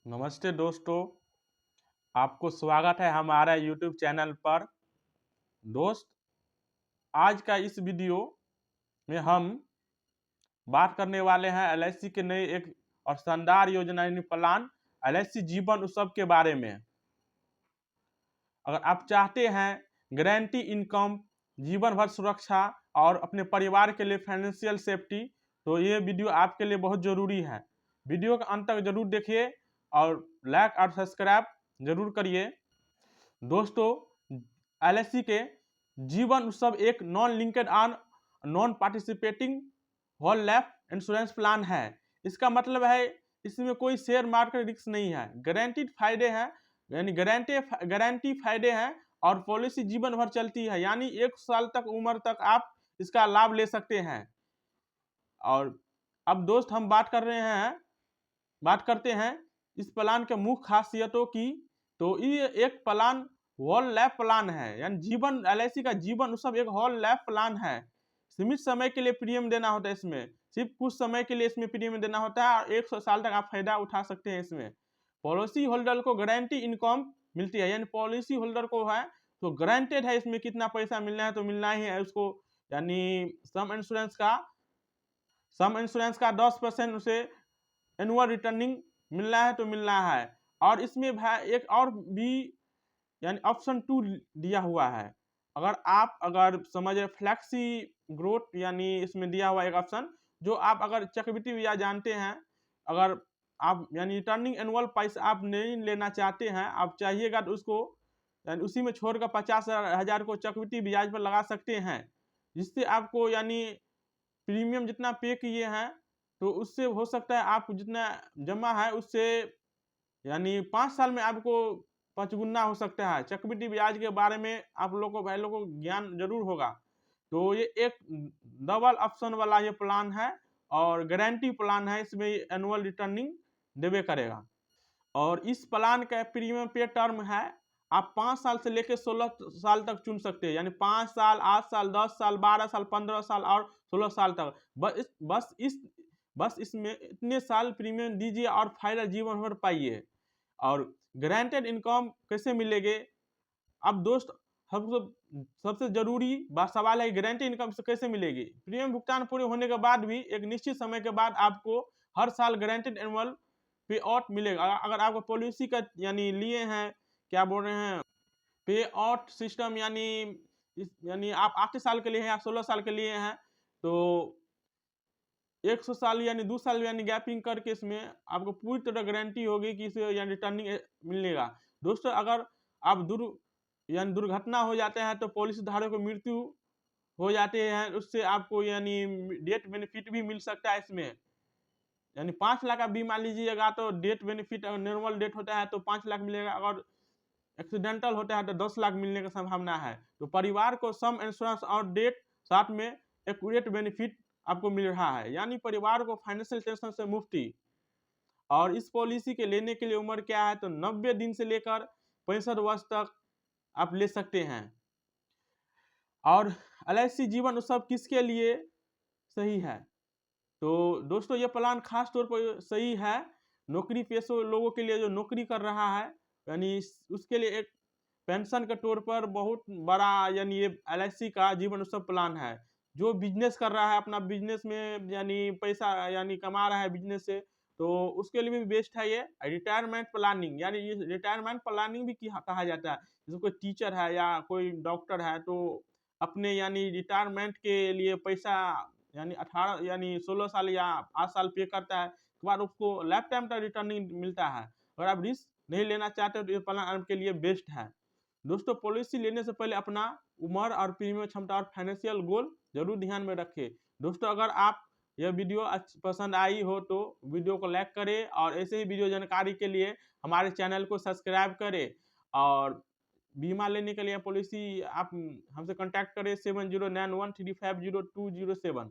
नमस्ते दोस्तों, आपको स्वागत है हमारा यूट्यूब चैनल पर। दोस्त, आज का इस वीडियो में हम बात करने वाले हैं एलआईसी के नए एक और शानदार योजना यानी प्लान एलआईसी जीवन उत्सव के बारे में। अगर आप चाहते हैं गारंटी इनकम, जीवन भर सुरक्षा और अपने परिवार के लिए फाइनेंशियल सेफ्टी, तो ये वीडियो आपके लिए बहुत ज़रूरी है। वीडियो के अंत तक जरूर देखिए और लाइक और सब्सक्राइब जरूर करिए। दोस्तों, एलआईसी के जीवन उत्सव एक non linked on non participating whole life insurance plan है। इसका मतलब है इसमें कोई शेयर मार्केट रिस्क नहीं है, गारंटीड फायदे हैं, यानी गारंटी फायदे हैं और पॉलिसी जीवन भर चलती है, यानी 1 साल तक उम्र तक आप इसका लाभ ले सकते हैं। और अब दोस्त हम बात करते हैं इस प्लान के मुख्य खासियतों की। तो ये एक प्लान होल लाइफ प्लान है, यानी जीवन एलआईसी का जीवन उत्सव एक होल लाइफ प्लान है। सीमित समय के लिए प्रीमियम देना होता है, इसमें सिर्फ कुछ समय के लिए इसमें प्रीमियम देना होता है और 100 साल तक आप फायदा उठा सकते हैं। इसमें पॉलिसी होल्डर को गारंटी इनकम मिलती है, यानी पॉलिसी होल्डर को है तो गारंटेड है इसमें कितना पैसा मिलना है तो मिलना ही है उसको। यानी सम इंश्योरेंस का 10% उसे एनुअल रिटर्निंग मिलना है तो मिलना है। और इसमें एक और भी यानी ऑप्शन 2 दिया हुआ है। अगर समझ फ्लैक्सी ग्रोथ, यानी इसमें दिया हुआ एक ऑप्शन जो आप अगर चक्रवृद्धि ब्याज जानते हैं, अगर आप यानी रिटर्निंग एनुअल पैसा आप नहीं लेना चाहते हैं, आप चाहिएगा तो उसको यानी उसी में छोड़कर 50,000 को चक्रवृद्धि ब्याज पर लगा सकते हैं, जिससे आपको यानी प्रीमियम जितना पे किए हैं तो उससे हो सकता है आप जितना जमा है उससे यानी 5 साल में आपको 5 गुना हो सकता है। चक्रवृद्धि ब्याज के बारे में आप लोगों को भाई लोगों को ज्ञान जरूर होगा। तो ये एक डबल ऑप्शन वाला ये प्लान है और गारंटी प्लान है, इसमें एनुअल रिटर्निंग देवे करेगा। और इस प्लान का प्रीमियम पे टर्म है, आप 5 साल से लेकर 16 साल तक चुन सकते हैं, यानी 5 साल, 8 साल, 10 साल, 12 साल, 15 साल और 16 साल तक। बस इसमें इतने साल प्रीमियम दीजिए और फायदा जीवन भर पाइए। और गारंटेड इनकम कैसे मिलेगी? अब दोस्त, हमको सबसे जरूरी सवाल है, गारंटी इनकम से कैसे मिलेगी? प्रीमियम भुगतान पूरे होने के बाद भी एक निश्चित समय के बाद आपको हर साल गारंटेड एनुअल पे आउट मिलेगा। अगर आपको पॉलिसी का यानी लिए हैं, क्या बोल रहे हैं, पे आउट सिस्टम, यानी आप 8 साल के लिए हैं या 16 साल के लिए हैं तो 100 साल यानी 2 साल यानी गैपिंग करके इसमें आपको पूरी तरह गारंटी होगी कि इसे यानी रिटर्निंग मिलेगा। दोस्तों, अगर आप दुर्घटना हो जाते हैं तो पॉलिसी धारक को मृत्यु हो जाते हैं, उससे आपको यानी डेथ बेनिफिट भी मिल सकता है इसमें। यानी 5 लाख आप बीमा लीजिएगा तो डेथ बेनिफिट, अगर नॉर्मल डेथ होता है तो 5 लाख मिलेगा, अगर एक्सीडेंटल होता है तो 10 लाख मिलने की संभावना है। तो परिवार को सम इंश्योरेंस और डेथ साथ में एक्यूरेट बेनिफिट आपको मिल रहा है, यानी परिवार को फाइनेंशियल टेंशन से मुक्ति। और इस पॉलिसी के लेने के लिए उम्र क्या है, तो 90 दिन से लेकर 65 वर्ष तक आप ले सकते हैं। और एलआईसी जीवन उत्सव किसके लिए सही है? तो दोस्तों, ये प्लान खास तौर पर सही है नौकरी पेशे लोगों के लिए जो नौकरी कर रहा है, यानी उसके लिए एक पेंशन के तौर पर बहुत बड़ा यानी ये एलआईसी का जीवन उत्सव प्लान है। जो बिजनेस कर रहा है, अपना बिजनेस में यानी पैसा यानी कमा रहा है बिजनेस से, तो उसके लिए भी बेस्ट है ये। रिटायरमेंट प्लानिंग, यानी ये रिटायरमेंट प्लानिंग भी कहा जाता है। जैसे कोई टीचर है या कोई डॉक्टर है तो अपने यानी रिटायरमेंट के लिए पैसा यानी 18 यानी 16 साल या 8 साल पे करता है, उसके बाद उसको लाइफ टाइम का रिटर्निंग मिलता है। अगर आप रिस्क नहीं लेना चाहते तो ये प्लान आपके लिए बेस्ट है। दोस्तों, पॉलिसी लेने से पहले अपना उम्र और प्रीमियम क्षमता और फाइनेंशियल गोल जरूर ध्यान में रखें। दोस्तों, अगर आप यह वीडियो पसंद आई हो तो वीडियो को लाइक करें और ऐसे ही वीडियो जानकारी के लिए हमारे चैनल को सब्सक्राइब करें। और बीमा लेने के लिए पॉलिसी आप हमसे कांटेक्ट करें 7091350207।